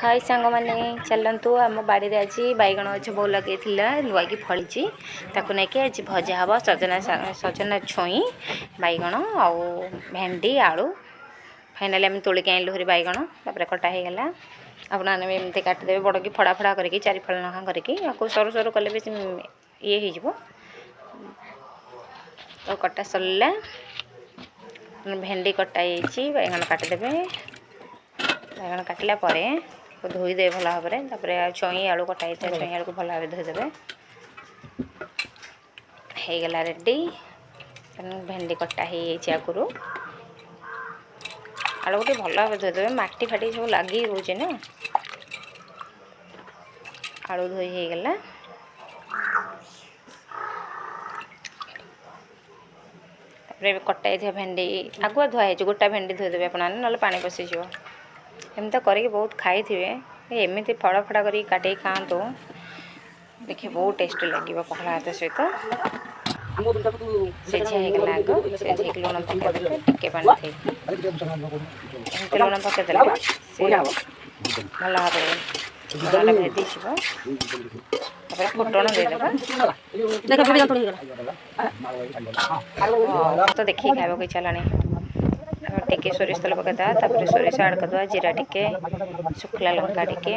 हाय सांग मैंने चलतु आम बाड़ी में आज बैगण गछ बहु लगे नुआकी फली ताकू नहीं आज भजा हम सजना सजना छुई बैगण आउ भेंडी आलू फाइनाली आम तोलिक आनलु हरी बैगण कटा हो गला आपने एमती काटिदेवे बड़ की फड़ा फड़ा करके चारि फल नखा करके सरू सरू कले भी ये हो तो कटा सरला भेंडी कटा बैगण काटिदेवे बैगण काटिला धोईदे भल भाव में छुई आलू कटा छुई आलू को भल भाव धोईदे होगला रेडी भेंडी कटा आगुरी आलू को भल भाव धोईदे मटी फाटी सब लगी रोचे ना आलू धोई होगला कटा भेंडी आगुआ धुआई गोटा भेंडी धोईदे आप ना पानी पशिज एमती करके बहुत खाई थे एमती फड़ा फड़ा कर काटे खातु देखिए बहुत टेस्टी लगे पखला भात सहित सीझागला आग सीझे लुण पकईदे टे पानी थे लुण पकईदे भल भाव लुणटा भेदी फुटण तो देखिए खाइबा इच्छा टिके सोरिष तेल पकईदा सोरिष आड करदे जीरा टिके शुखला लंका टिके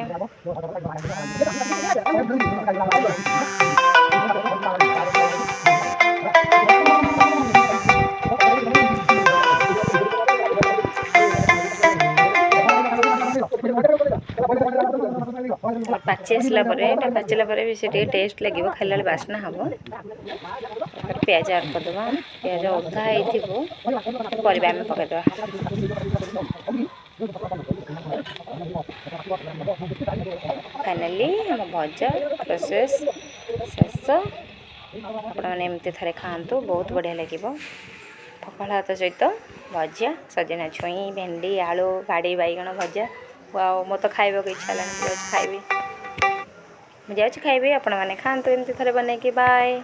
पाची आसला पाचिला भी से टेस्ट लगे खाला बास्ना हम प्याज आड करदे प्याज अधा होगा आम पकईदे फाइनाली आम भजा प्रोसेस शेष आपमती थे खातु बहुत बढ़िया लगे पखाल भात सहित भजा सजना छुई भेंडी आलू बाड़ी बैगण भजा वाओ मो तो खाइबा इच्छा है खाइबी मुझे खाइबी आपण मैंने खातु एमती थे बनैकी बाय।